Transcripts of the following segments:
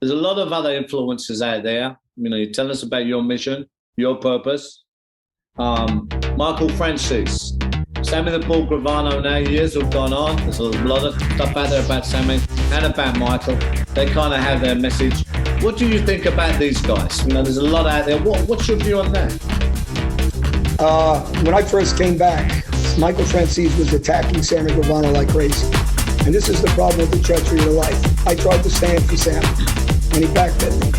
There's a lot of other influences out there. You tell us about your mission, your purpose. Michael Francis, Sammy the Bull Gravano. Now years have gone on. There's a lot of stuff out there about Sammy and about Michael. They kind of have their message. What do you think about these guys? There's a lot out there. What's your view on that? When I first came back, Michael Francis was attacking Sammy Gravano like crazy. And this is the problem with the treachery of life. I tried to stand for Sammy, and he backbit me.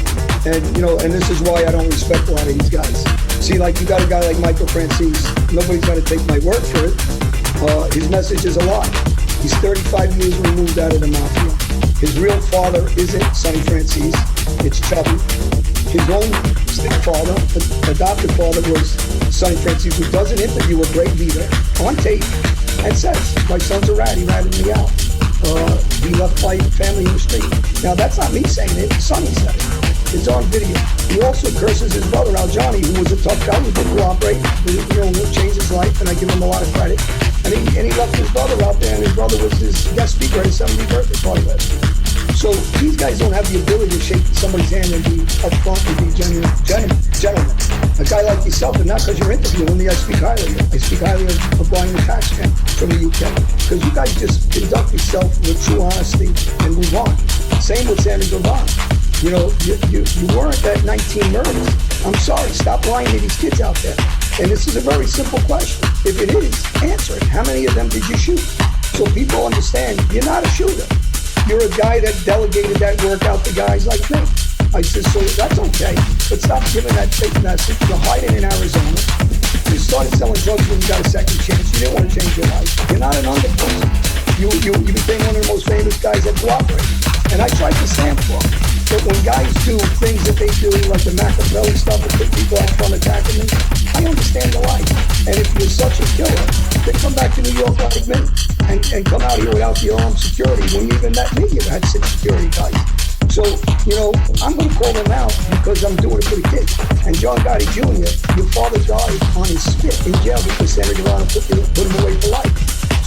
And this is why I don't respect a lot of these guys. See, like, you got a guy like Michael Francis, nobody's got to take my word for it. His message is a lie. He's 35 years removed out of the mafia. His real father isn't Sonny Francis, it's Chubby. His own stepfather, adopted father, was Sonny Francis, who does an interview with a great leader on tape and says, my son's a rat, he ratted me out. He left my family in the street. Now, that's not me saying it, Sonny said it. It's on video. He also curses his brother, Al Johnny, who was a tough guy, who did cooperate, who changed his life, and I give him a lot of credit. And he left his brother out there, and his brother was his guest speaker at his 70th birthday party last year. So these guys don't have the ability to shake somebody's hand and be upfront and be genuine gentlemen. A guy like yourself, and not because you're interviewing me, I speak highly of you. I speak highly of Brian the Taxman from the UK. Because you guys just conduct yourself with true honesty and move on. Same with Sammy Gravano. You weren't at 19 murders. I'm sorry, stop lying to these kids out there. And this is a very simple question. If it is, answer it. How many of them did you shoot? So people understand you're not a shooter. You're a guy that delegated that work out to guys like me. I said, so that's okay, but stop giving that fake message. You're hiding in Arizona. You started selling drugs when you got a second chance. You didn't want to change your life. You're not an underperson. You became one of the most famous guys that cooperated. And I tried to stand for them. But when guys do things that they do, like the Machiavelli stuff and put people out front attacking me, I understand the life. And if you're such a killer, then come back to New York like me and come out here without the armed security. When you even met me, you had 6 security guys. So, I'm going to call them out because I'm doing it for the kids. And John Gotti Jr., your father died on his spit in jail because Sammy Gravano put him away for life.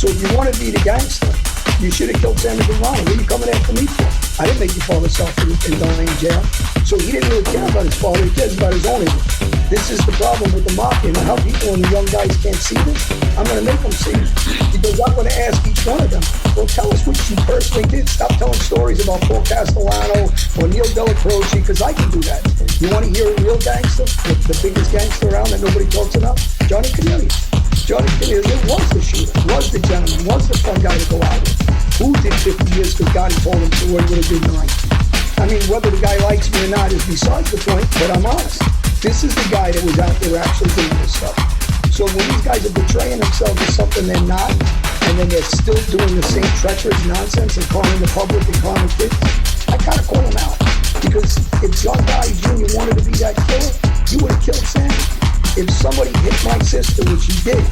So if you want to be the gangster, you should have killed Sammy Gravano. What are you coming after me for? I didn't make your father suffer and die in jail. So he didn't really care about his father. He cares about his own image. This is the problem with the mafia. And how people and the young guys can't see this, I'm going to make them see it. Because I'm going to ask each one of them, well, tell us what you personally did. Stop telling stories about Paul Castellano or Neil Della Croce, because I can do that. You want to hear a real gangster? The biggest gangster around that nobody talks about? Johnny Cornelius. Johnny Cornelius was the shooter, was the gentleman, was the fun guy to go out with. Who did 50 years because Gotti told him to, or he would have did 9. I mean, whether the guy likes me or not is besides the point, but I'm honest. This is the guy that was out there actually doing this stuff. So when these guys are betraying themselves to something they're not, and then they're still doing the same treacherous nonsense and calling the public and calling the kids, I kind of call them out. Because if John Gotti Jr. wanted to be that killer, you would have killed Sammy. If somebody hit my sister, which he did,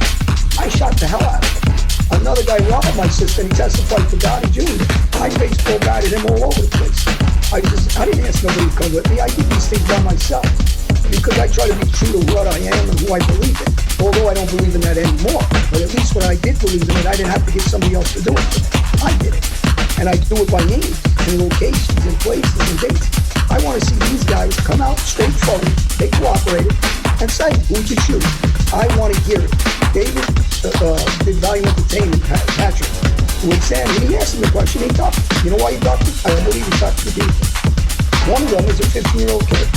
I shot the hell out of him. Another guy robbed my sister and he testified for Gotti Jr. I baseball batted him all over the place. I didn't ask nobody to come with me. I did these things by myself because I try to be true to what I am and who I believe in. Although I don't believe in that anymore. But at least when I did believe in it, I didn't have to get somebody else to do it for me. I did it. And I do it by names and locations and places and dates. I want to see these guys come out straightforward. They cooperated and say, who'd you shoot? I want to hear it. David did Value Entertainment, Patrick, with Sam, and he asked him the question, he talked. You know why he talked? I believe he talked to the people. One of them is a 15-year-old kid.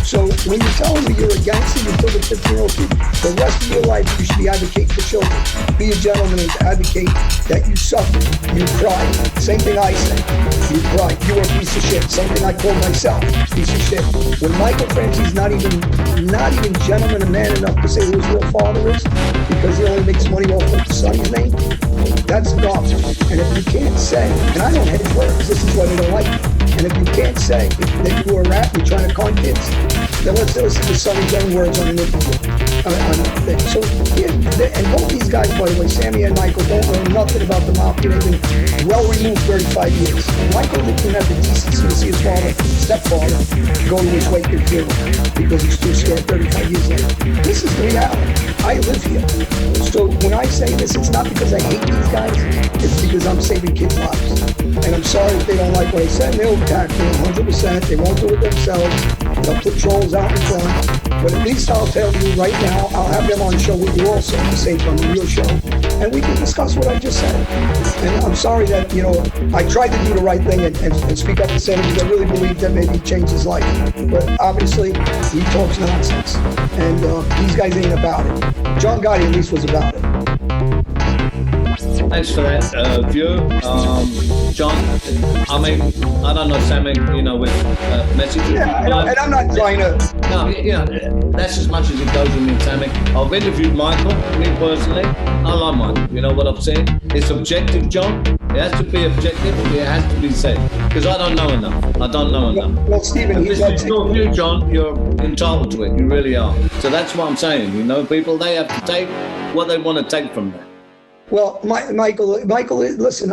So when you're telling me you're a gangster, you killed a 15-year-old kid, the rest of your life you should be advocating for children. Be a gentleman and advocate that you suffer, you cry. Same thing I say. You cry. You are a piece of shit. Same thing I call myself, piece of shit. When Michael Francis not even gentleman and man enough to say who his real father is, because he only makes money off of Sonny's name, that's garbage. And if you can't say, and I don't hate words, this is why they don't like me. And if you can't say that you were a rat, you're trying to con kids, Then let's listen to Sonny's own words on an interview. So, yeah, and both these guys, by the way, Sammy and Michael, don't know nothing about the mafia. They've been well removed 35 years. Michael didn't have the decency to see his stepfather, go to his wake and funeral because he's too scared 35 years later. This is the reality. I live here. So when I say this, it's not because I hate these guys. It's because I'm saving kids' lives. And I'm sorry if they don't like what I said. They'll attack me 100%. They won't do it themselves. They'll put trolls out in front. But at least I'll tell you right now, I'll have them on the show with you also, the same time on your show, and we can discuss what I just said. And I'm sorry that, I tried to do the right thing and speak up and say it because I really believe that maybe he changed his life. But obviously, he talks nonsense. And these guys ain't about it. John Gotti at least was about it. Thanks for that view. John, I mean, I don't know, Sammy, with messages. Yeah, and I'm not trying to... No, that's as much as it goes with me, Sammy. I've interviewed Michael, me personally. I like Michael. You know what I'm saying? It's objective, John. It has to be objective. It has to be said. Because I don't know enough. Well, Stephen, he's like... your view, John. You're entitled to it. You really are. So that's what I'm saying. People, they have to take what they want to take from that. Well, Michael, listen,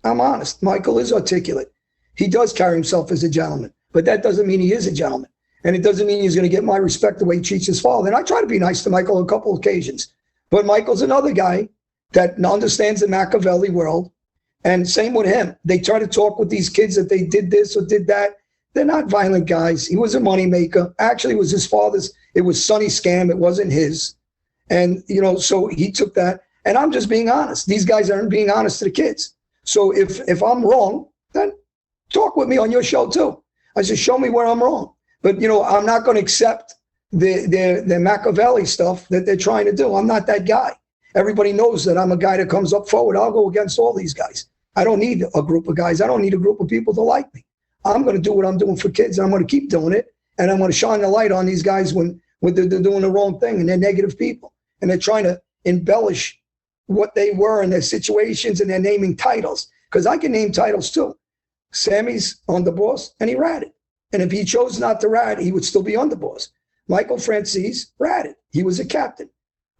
I'm honest. Michael is articulate. He does carry himself as a gentleman, but that doesn't mean he is a gentleman. And it doesn't mean he's going to get my respect the way he treats his father. And I try to be nice to Michael on a couple of occasions. But Michael's another guy that understands the Machiavelli world. And same with him. They try to talk with these kids that they did this or did that. They're not violent guys. He was a moneymaker. Actually, it was his father's. It was Sonny's scam. It wasn't his. And, so he took that. And I'm just being honest. These guys aren't being honest to the kids. So if I'm wrong, then talk with me on your show too. I said, show me where I'm wrong. But, I'm not going to accept the Machiavelli stuff that they're trying to do. I'm not that guy. Everybody knows that I'm a guy that comes up forward. I'll go against all these guys. I don't need a group of guys. I don't need a group of people to like me. I'm going to do what I'm doing for kids, and I'm going to keep doing it. And I'm going to shine the light on these guys when they're doing the wrong thing and they're negative people. And they're trying to embellish what they were in their situations, and they're naming titles. Because I can name titles too. Sammy's underboss, and he ratted. And if he chose not to rat, he would still be underboss. Michael Francis ratted. He was a captain.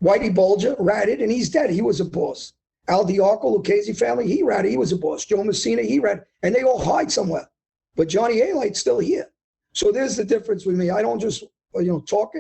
Whitey Bulger ratted, and he's dead. He was a boss. Al Diarco, Lucchese family, he ratted. He was a boss. Joe Messina, he ratted. And they all hide somewhere. But Johnny A-Light's still here. So there's the difference with me. I don't just, talk it.